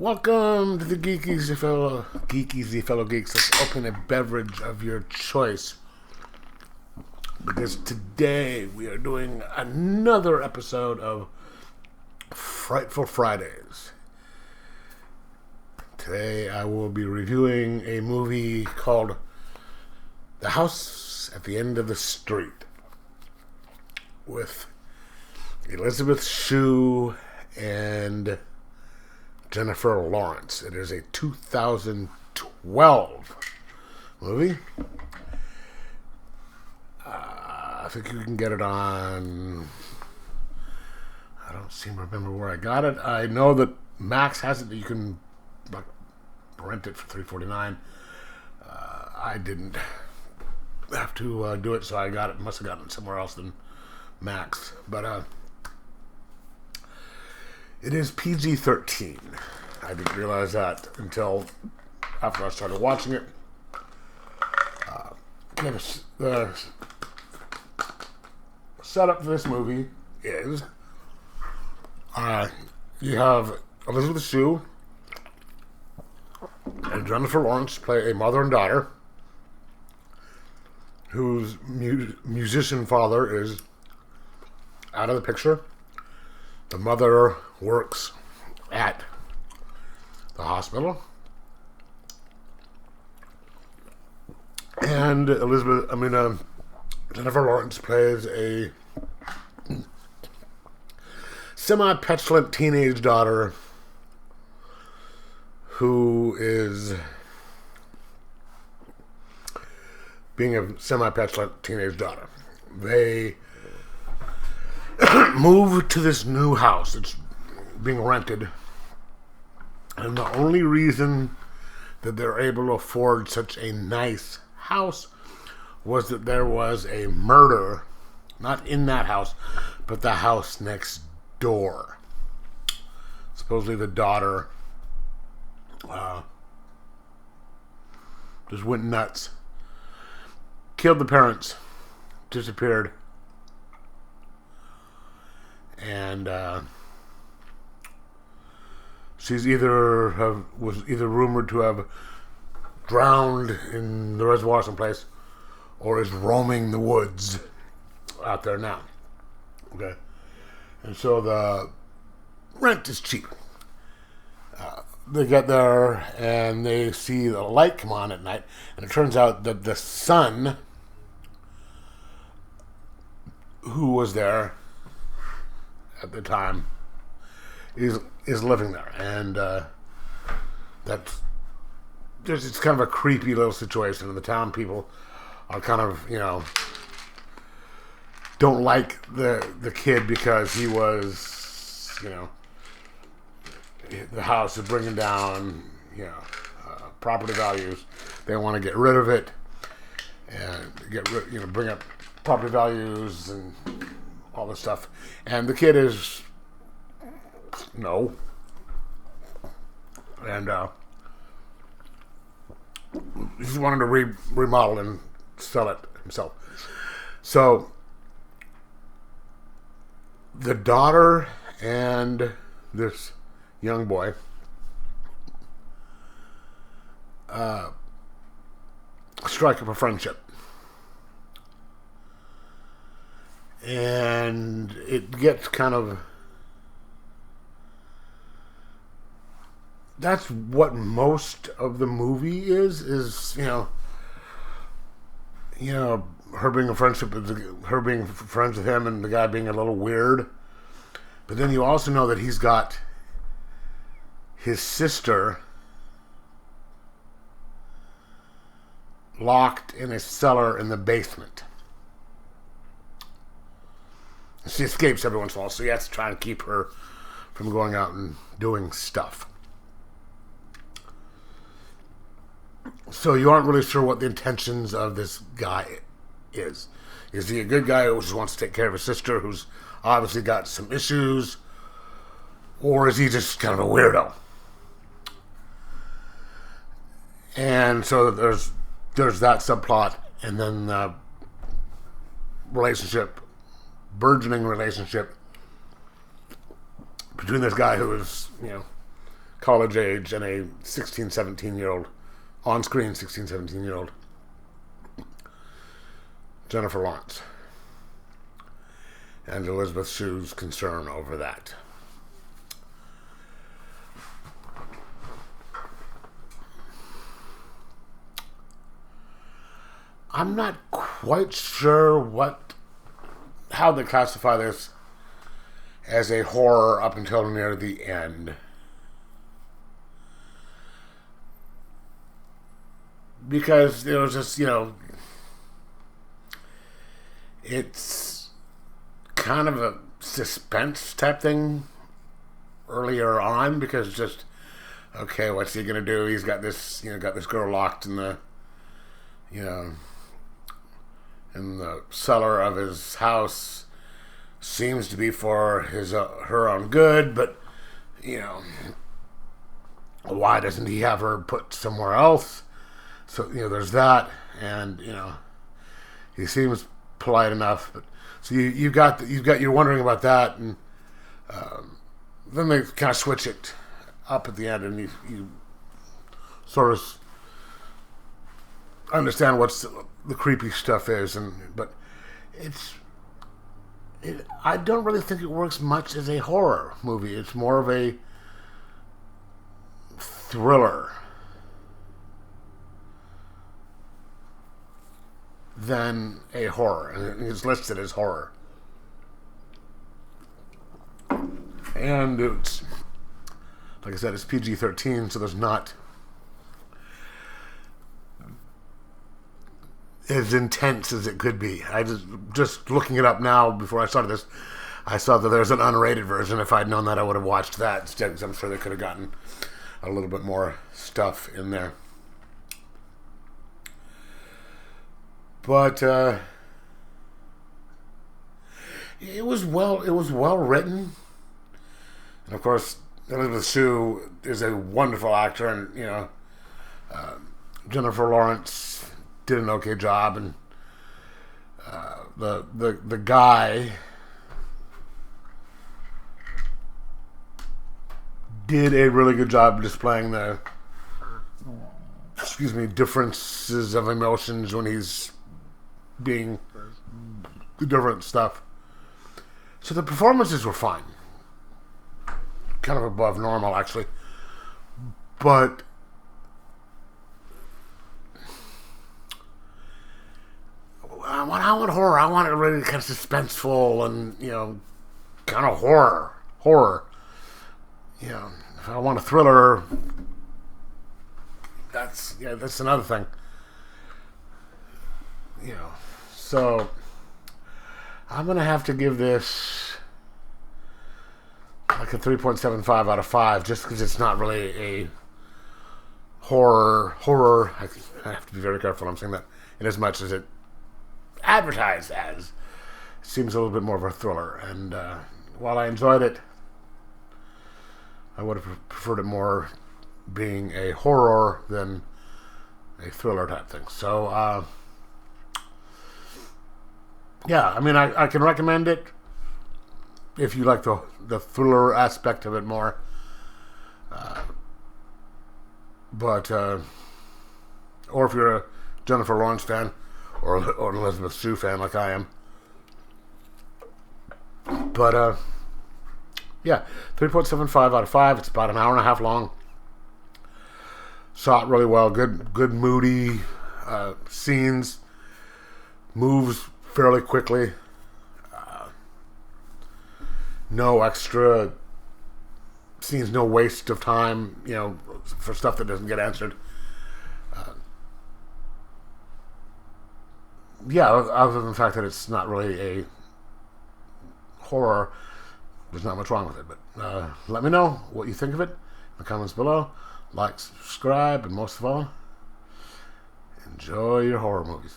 Welcome to the Geeky Fellow Geeks. Let's open a beverage of your choice, because today we are doing another episode of Frightful Fridays. Today I will be reviewing a movie called The House at the End of the Street with Elizabeth Shue and Jennifer Lawrence. It is a 2012 movie. I think you can get it on... I don't seem to remember where I got it. I know that Max has it. You can rent it for $3.49. I didn't have to do it, so I got it. Must have gotten it somewhere else than Max. But it is PG-13. I didn't realize that until after I started watching it. The setup for this movie is you have Elizabeth Shue and Jennifer Lawrence play a mother and daughter whose musician father is out of the picture. The mother works at the hospital, and Jennifer Lawrence plays a semi-petulant teenage daughter who is being a semi-petulant teenage daughter. They move to this new house. It's being rented, and the only reason that they're able to afford such a nice house was that there was a murder, not in that house, but the house next door. Supposedly the daughter just went nuts, killed the parents, disappeared, and she's was either rumored to have drowned in the reservoir someplace, or is roaming the woods out there now. Okay, and so the rent is cheap. They get there and they see the light come on at night, and it turns out that the son who was there at the time is living there, and it's kind of a creepy little situation, and the town people are kind of, don't like the kid because he was, the house is bringing down, property values. They want to get rid of it and bring up property values and all this stuff. And the kid is no. And he's wanted to remodel and sell it himself. So the daughter and this young boy strike up a friendship, and it gets kind of, that's what most of the movie is her being friends with him, and the guy being a little weird. But then you also know that he's got his sister locked in a cellar in the basement. She escapes every once in a while, so he has to try and keep her from going out and doing stuff. So you aren't really sure what the intentions of this guy is. Is he a good guy who just wants to take care of his sister, who's obviously got some issues, or is he just kind of a weirdo? And so there's that subplot, and then the burgeoning relationship between this guy who is, college age and a 16, 17-year-old, on-screen 16, 17-year-old Jennifer Lawrence. And Elizabeth Shue's concern over that. I'm not quite sure how they classify this as a horror up until near the end. Because it was just, it's kind of a suspense type thing earlier on, because just, okay, what's he gonna do? He's got this, got this girl locked in the, in the cellar of his house. Seems to be for her own good, but why doesn't he have her put somewhere else? So there's that, and he seems polite enough, but so you're wondering about that, and then they kind of switch it up at the end, and you sort of understand what's the creepy stuff is, but I don't really think it works much as a horror movie. It's more of a thriller than a horror, and it's listed as horror. And it's, like I said, it's PG-13, so there's not as intense as it could be. I just looking it up now before I started this, I saw that there's an unrated version. If I'd known that, I would have watched that instead, because I'm sure they could have gotten a little bit more stuff in there. But it was well written, and of course Elizabeth Shue is a wonderful actor, and Jennifer Lawrence did an okay job, and the guy did a really good job displaying the differences of emotions when he's being different stuff. So the performances were fine, kind of above normal actually, but I want horror. I want it really kind of suspenseful and kind of horror. If I want a thriller, that's another thing. So I'm gonna have to give this like a 3.75 out of 5, just because it's not really a horror. I have to be very careful I'm saying that, in as much as it advertised as. It seems a little bit more of a thriller, and while I enjoyed it, I would have preferred it more being a horror than a thriller type thing. So yeah, I mean, I can recommend it if you like the thriller aspect of it more, but or if you're a Jennifer Lawrence fan or an Elizabeth Shue fan like I am. But yeah, 3.75 out of 5. It's about an hour and a half long. Shot really well. Good moody scenes. Moves fairly quickly. No extra scenes. No waste of time. For stuff that doesn't get answered. Yeah, other than the fact that it's not really a horror, there's not much wrong with it. But let me know what you think of it in the comments below. Like, subscribe, and most of all, enjoy your horror movies.